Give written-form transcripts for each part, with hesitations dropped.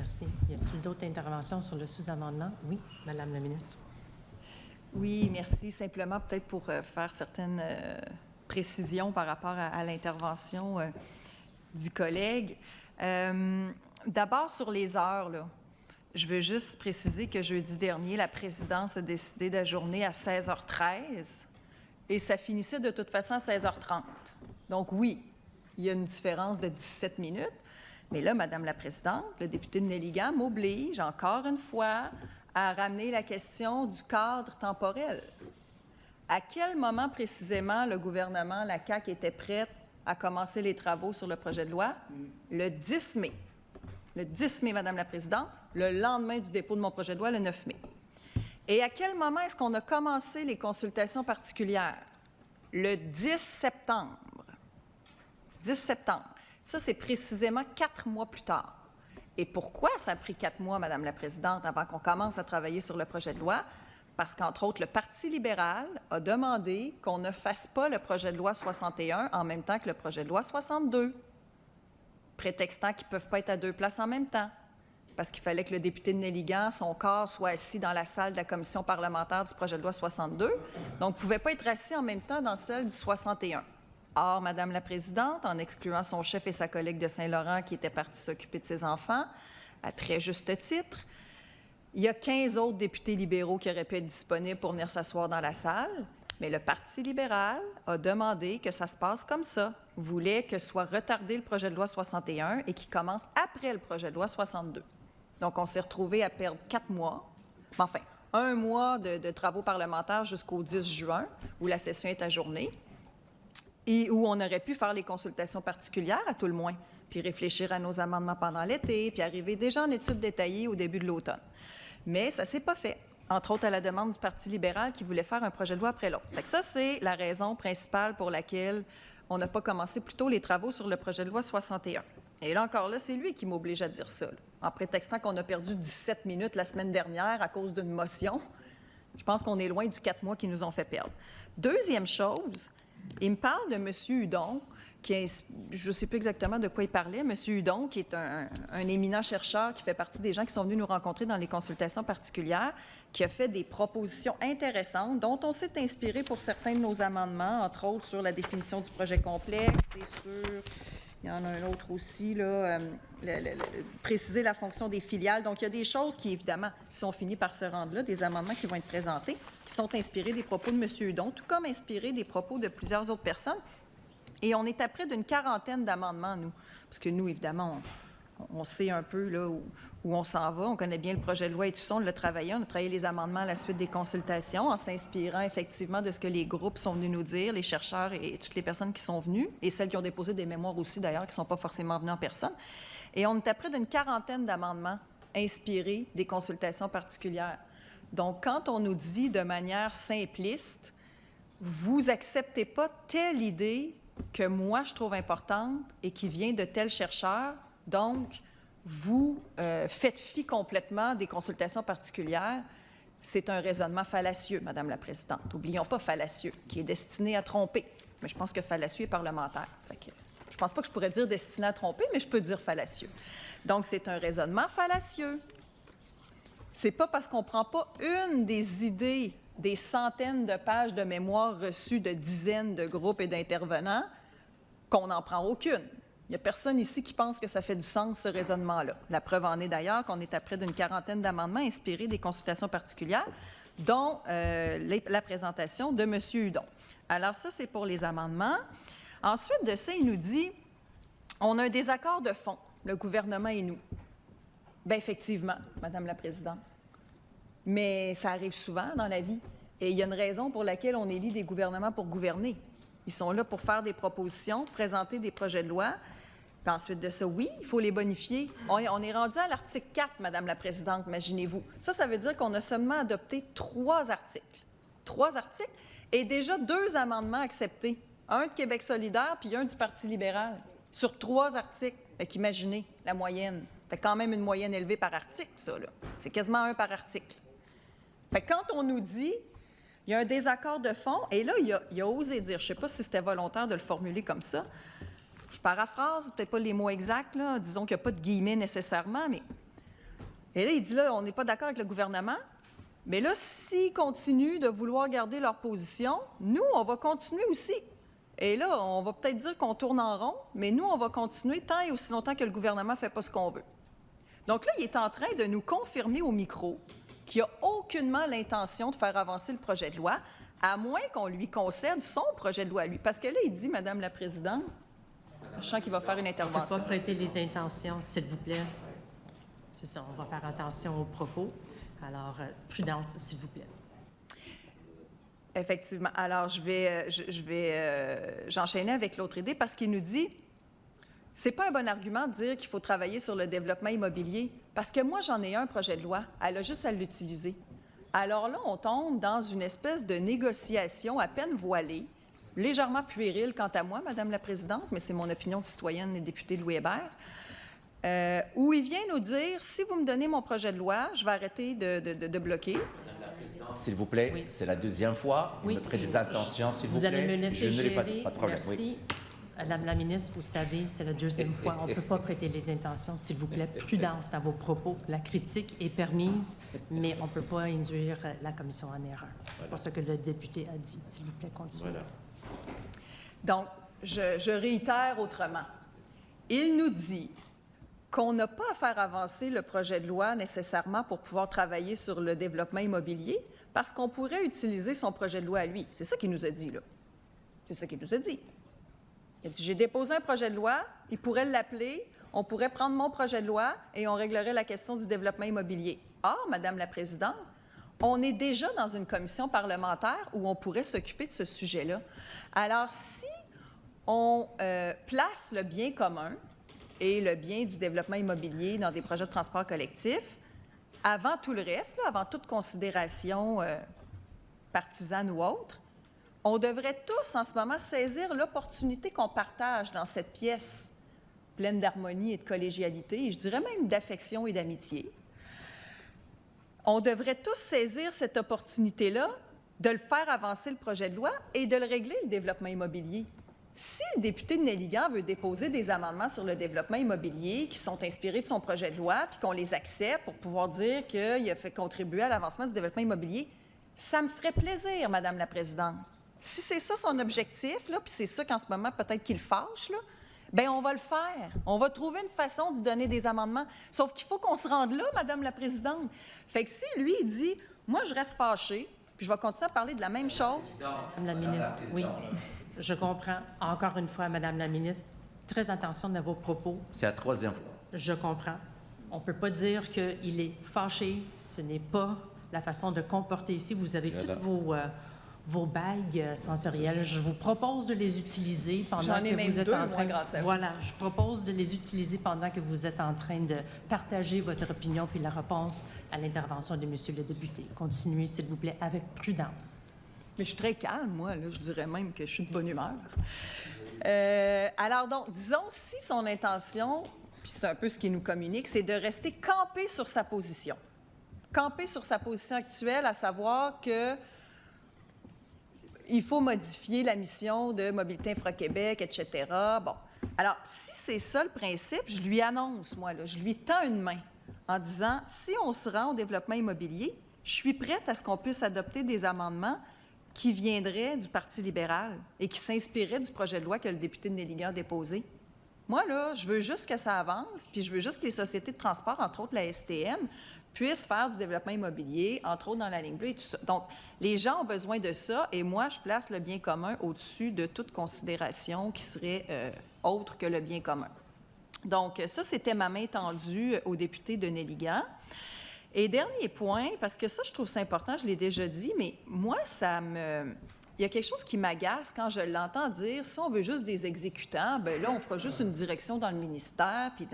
Merci. Y a-t-il d'autres interventions sur le sous-amendement? Oui, Madame la ministre. Oui, merci. Simplement, peut-être pour faire certaines précisions par rapport à l'intervention du collègue. D'abord, sur les heures, là, je veux juste préciser que jeudi dernier, la présidence a décidé d'ajourner à 16h13 et ça finissait de toute façon à 16h30. Donc oui, il y a une différence de 17 minutes. Mais là, Madame la présidente, le député de Nelligan m'oblige encore une fois à ramener la question du cadre temporel. À quel moment précisément le gouvernement, la CAQ, était prête à commencer les travaux sur le projet de loi? Le 10 mai. Le 10 mai, Madame la présidente, le lendemain du dépôt de mon projet de loi, le 9 mai. Et à quel moment est-ce qu'on a commencé les consultations particulières? Le 10 septembre. 10 septembre. Ça, c'est précisément 4 mois plus tard. Et pourquoi ça a pris 4 mois, Madame la présidente, avant qu'on commence à travailler sur le projet de loi? Parce qu'entre autres, le Parti libéral a demandé qu'on ne fasse pas le projet de loi 61 en même temps que le projet de loi 62, prétextant qu'ils ne peuvent pas être à 2 places en même temps, parce qu'il fallait que le député de Nelligan, son corps, soit assis dans la salle de la commission parlementaire du projet de loi 62, donc ne pouvait pas être assis en même temps dans celle du 61. Or, Madame la présidente, en excluant son chef et sa collègue de Saint-Laurent qui étaient partis s'occuper de ses enfants, à très juste titre, il y a 15 autres députés libéraux qui auraient pu être disponibles pour venir s'asseoir dans la salle, mais le Parti libéral a demandé que ça se passe comme ça, voulait que soit retardé le projet de loi 61 et qu'il commence après le projet de loi 62. Donc, on s'est retrouvé à perdre 4 mois, enfin, 1 mois de travaux parlementaires jusqu'au 10 juin, où la session est ajournée, et où on aurait pu faire les consultations particulières, à tout le moins, puis réfléchir à nos amendements pendant l'été, puis arriver déjà en études détaillées au début de l'automne. Mais ça ne s'est pas fait, entre autres à la demande du Parti libéral qui voulait faire un projet de loi après l'autre. Ça, c'est la raison principale pour laquelle on n'a pas commencé plus tôt les travaux sur le projet de loi 61. Et là, encore là, c'est lui qui m'oblige à dire ça, là, en prétextant qu'on a perdu 17 minutes la semaine dernière à cause d'une motion. Je pense qu'on est loin du 4 mois qui nous ont fait perdre. Deuxième chose, il me parle de M. Hudon, qui est, je ne sais plus exactement de quoi il parlait, M. Hudon, qui est un éminent chercheur qui fait partie des gens qui sont venus nous rencontrer dans les consultations particulières, qui a fait des propositions intéressantes dont on s'est inspiré pour certains de nos amendements, entre autres sur la définition du projet complexe et sur, il y en a un autre aussi, là, préciser la fonction des filiales. Donc, il y a des choses qui, évidemment, si on finit par se rendre là, des amendements qui vont être présentés, qui sont inspirés des propos de M. Hudon, tout comme inspirés des propos de plusieurs autres personnes. Et on est à près d'une quarantaine d'amendements, nous, parce que nous, évidemment, on sait un peu là, où on s'en va, on connaît bien le projet de loi et tout ça, on l'a travaillé, on a travaillé les amendements à la suite des consultations en s'inspirant effectivement de ce que les groupes sont venus nous dire, les chercheurs et toutes les personnes qui sont venues, et celles qui ont déposé des mémoires aussi d'ailleurs, qui ne sont pas forcément venues en personne. Et on est à près d'une quarantaine d'amendements inspirés des consultations particulières. Donc, quand on nous dit de manière simpliste, vous n'acceptez pas telle idée que moi, je trouve importante et qui vient de tel chercheur, donc vous faites fi complètement des consultations particulières, c'est un raisonnement fallacieux, Madame la présidente. N'oublions pas fallacieux, qui est destiné à tromper. Mais je pense que fallacieux est parlementaire. Fait que, je ne pense pas que je pourrais dire destiné à tromper, mais je peux dire fallacieux. Donc, c'est un raisonnement fallacieux. C'est pas parce qu'on ne prend pas une des idées des centaines de pages de mémoire reçues de dizaines de groupes et d'intervenants qu'on n'en prend aucune. Il n'y a personne ici qui pense que ça fait du sens, ce raisonnement-là. La preuve en est d'ailleurs qu'on est à près d'une quarantaine d'amendements inspirés des consultations particulières, dont la présentation de M. Hudon. Alors ça, c'est pour les amendements. Ensuite de ça, il nous dit, on a un désaccord de fond, le gouvernement et nous. Bien, effectivement, Madame la présidente. Mais ça arrive souvent dans la vie. Et il y a une raison pour laquelle on élit des gouvernements pour gouverner. Ils sont là pour faire des propositions, présenter des projets de loi. Puis ensuite de ça, oui, il faut les bonifier. On est rendu à l'article 4, Madame la présidente, imaginez-vous. Ça veut dire qu'on a seulement adopté 3 articles. 3 articles et déjà 2 amendements acceptés. Un de Québec solidaire puis un du Parti libéral sur 3 articles. Fait qu'imaginez la moyenne. Fait quand même une moyenne élevée par article, ça, là. C'est quasiment 1 par article. Fait que quand on nous dit, il y a un désaccord de fond, et là, il a osé dire, je ne sais pas si c'était volontaire de le formuler comme ça, je paraphrase, peut-être pas les mots exacts, là, disons qu'il n'y a pas de guillemets nécessairement, mais Et là, il dit, là, on n'est pas d'accord avec le gouvernement, mais là, s'ils continuent de vouloir garder leur position, nous, on va continuer aussi. Et là, on va peut-être dire qu'on tourne en rond, mais nous, on va continuer tant et aussi longtemps que le gouvernement ne fait pas ce qu'on veut. Donc là, il est en train de nous confirmer au micro qu'il n'a aucunement l'intention de faire avancer le projet de loi, à moins qu'on lui concède son projet de loi à lui. Parce que là, il dit, Madame la Présidente, je sens qu'il va faire une intervention. On ne peut pas prêter les intentions, s'il vous plaît. C'est ça, on va faire attention aux propos. Alors, prudence, s'il vous plaît. Effectivement. Alors, j'enchaîner avec l'autre idée parce qu'il nous dit, c'est pas un bon argument de dire qu'il faut travailler sur le développement immobilier parce que moi, j'en ai un projet de loi. Elle a juste à l'utiliser. Alors là, on tombe dans une espèce de négociation à peine voilée, légèrement puérile quant à moi, Madame la Présidente, mais c'est mon opinion de citoyenne et députée de Louis Hébert, où il vient nous dire, si vous me donnez mon projet de loi, je vais arrêter de bloquer. Madame la Présidente, s'il vous plaît, Oui. c'est la deuxième fois. Oui, me prêtez des attentions, s'il vous vous plaît. allez me laisser je ne l'ai pas gérer. dit, pas de problème. Merci. Oui. Madame la ministre, vous savez, c'est la deuxième fois. On ne peut pas prêter les intentions, s'il vous plaît. Prudence dans vos propos. La critique est permise, mais on ne peut pas induire la commission en erreur. C'est pas ce que le député a dit. S'il vous plaît, continuez. Voilà. Donc, je réitère autrement. Il nous dit qu'on n'a pas à faire avancer le projet de loi nécessairement pour pouvoir travailler sur le développement immobilier parce qu'on pourrait utiliser son projet de loi à lui. C'est ça qu'il nous a dit, là. C'est ça qu'il nous a dit. Il a dit, j'ai déposé un projet de loi, il pourrait l'appeler, on pourrait prendre mon projet de loi et on réglerait la question du développement immobilier. Or, Madame la Présidente, on est déjà dans une commission parlementaire où on pourrait s'occuper de ce sujet-là. Alors, si on place le bien commun et le bien du développement immobilier dans des projets de transport collectif, avant tout le reste, là, avant toute considération partisane ou autre, on devrait tous, en ce moment, saisir l'opportunité qu'on partage dans cette pièce pleine d'harmonie et de collégialité, et je dirais même d'affection et d'amitié. On devrait tous saisir cette opportunité-là de le faire avancer le projet de loi et de le régler, le développement immobilier. Si le député de Néligan veut déposer des amendements sur le développement immobilier qui sont inspirés de son projet de loi, puis qu'on les accepte pour pouvoir dire qu'il a fait contribuer à l'avancement du développement immobilier, ça me ferait plaisir, Madame la Présidente. Si c'est ça son objectif, là, puis c'est ça qu'en ce moment, peut-être qu'il fâche, là, bien, on va le faire. On va trouver une façon d'y donner des amendements. Sauf qu'il faut qu'on se rende là, Madame la Présidente. Fait que si lui, il dit, moi, je reste fâché, puis je vais continuer à parler de la même chose. Madame la ministre, oui, je comprends. Encore une fois, Madame la ministre, très attention dans vos propos. C'est la troisième fois. Je comprends. On ne peut pas dire qu'il est fâché. Ce n'est pas la façon de comporter ici. Vous avez toutes vos bagues sensorielles. Je vous propose de les utiliser pendant que vous êtes en train. Voilà, je propose de les utiliser pendant que vous êtes en train de partager votre opinion puis la réponse à l'intervention de Monsieur le député. Continuez, s'il vous plaît, avec prudence. Mais je suis très calme, moi, là. Je dirais même que je suis de bonne humeur. Alors donc, disons, si son intention, puis c'est un peu ce qu'il nous communique, c'est de rester campé sur sa position. Campé sur sa position actuelle, à savoir que il faut modifier la mission de Mobilité Infra-Québec, etc. Bon. Alors, si c'est ça le principe, je lui annonce, moi, là, je lui tends une main en disant, si on se rend au développement immobilier, je suis prête à ce qu'on puisse adopter des amendements qui viendraient du Parti libéral et qui s'inspiraient du projet de loi que le député de Néligan a déposé. Moi, là, je veux juste que ça avance, puis je veux juste que les sociétés de transport, entre autres la STM, puissent faire du développement immobilier, entre autres dans la ligne bleue et tout ça. Donc, les gens ont besoin de ça et moi, je place le bien commun au-dessus de toute considération qui serait autre que le bien commun. Donc, ça, c'était ma main tendue au député de Néligan. Et dernier point, parce que ça, je trouve ça important, je l'ai déjà dit, mais moi, il y a quelque chose qui m'agace quand je l'entends dire, si on veut juste des exécutants, bien là, on fera juste une direction dans le ministère, puis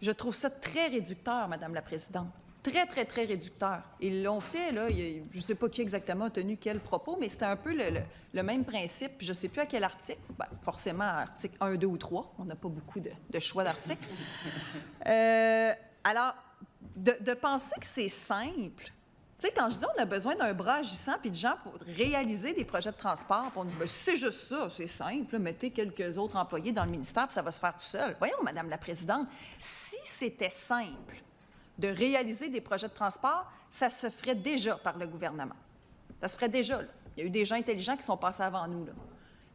Je trouve ça très réducteur, Madame la Présidente. Très, très, très réducteur. Ils l'ont fait, là, je ne sais pas qui exactement a tenu quel propos, mais c'était un peu le même principe. Je ne sais plus à quel article. Bien, forcément, article 1, 2 ou 3. On n'a pas beaucoup de choix d'articles. Alors, de penser que c'est simple. Tu sais, quand je dis on a besoin d'un bras agissant puis de gens pour réaliser des projets de transport, puis on dit, bien, c'est juste ça, c'est simple, là, mettez quelques autres employés dans le ministère puis ça va se faire tout seul. Voyons, Madame la Présidente, si c'était simple de réaliser des projets de transport, ça se ferait déjà par le gouvernement. Ça se ferait déjà, là. Il y a eu des gens intelligents qui sont passés avant nous, là.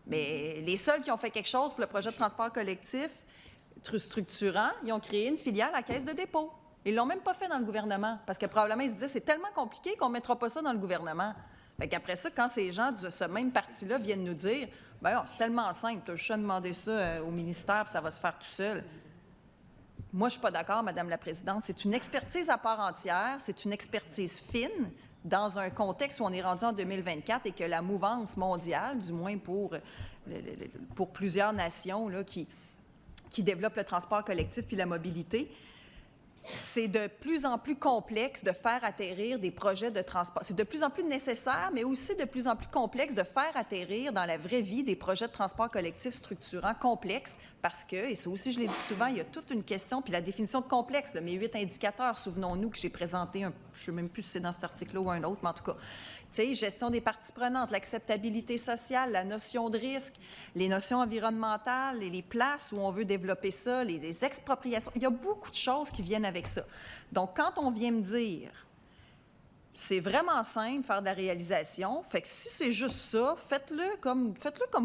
Mais les seuls qui ont fait quelque chose pour le projet de transport collectif structurant, ils ont créé une filiale à la Caisse de dépôt. Ils ne l'ont même pas fait dans le gouvernement, parce que probablement, ils se disaient, c'est tellement compliqué qu'on ne mettra pas ça dans le gouvernement. Fait qu'après ça, quand ces gens de ce même parti-là viennent nous dire, bien, c'est tellement simple, tu as juste à demander ça au ministère, puis ça va se faire tout seul. Moi, je ne suis pas d'accord, Madame la Présidente. C'est une expertise à part entière, c'est une expertise fine, dans un contexte où on est rendu en 2024 et que la mouvance mondiale, du moins pour plusieurs nations là, qui développent le transport collectif puis la mobilité, c'est de plus en plus complexe de faire atterrir des projets de transport. C'est de plus en plus nécessaire, mais aussi de plus en plus complexe de faire atterrir dans la vraie vie des projets de transport collectif structurants complexes parce que, et ça aussi je l'ai dit souvent, il y a toute une question, puis la définition de complexe, là, mes 8 indicateurs, souvenons-nous que j'ai présenté, je ne sais même plus si c'est dans cet article-là ou un autre, mais en tout cas, tu sais, gestion des parties prenantes, l'acceptabilité sociale, la notion de risque, les notions environnementales, les places où on veut développer ça, les expropriations. Il y a beaucoup de choses qui viennent avec ça. Donc, quand on vient me dire, c'est vraiment simple faire de la réalisation, fait que si c'est juste ça, faites-le comme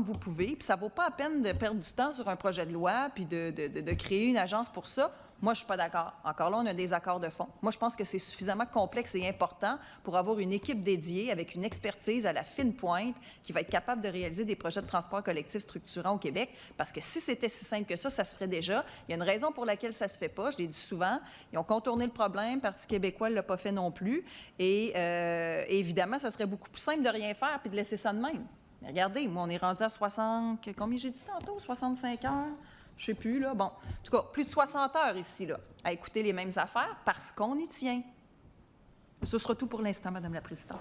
vous pouvez, puis ça ne vaut pas la peine de perdre du temps sur un projet de loi, puis de créer une agence pour ça. Moi, je ne suis pas d'accord. Encore là, on a des accords de fond. Moi, je pense que c'est suffisamment complexe et important pour avoir une équipe dédiée avec une expertise à la fine pointe qui va être capable de réaliser des projets de transport collectif structurants au Québec. Parce que si c'était si simple que ça se ferait déjà. Il y a une raison pour laquelle ça ne se fait pas. Je l'ai dit souvent. Ils ont contourné le problème. Le Parti québécois ne l'a pas fait non plus. Et évidemment, ça serait beaucoup plus simple de rien faire puis de laisser ça de même. Mais regardez, moi, on est rendu à 60... Combien j'ai dit tantôt? 65 heures? Je ne sais plus, là. Bon, en tout cas, plus de 60 heures ici, là, à écouter les mêmes affaires parce qu'on y tient. Ce sera tout pour l'instant, Madame la Présidente.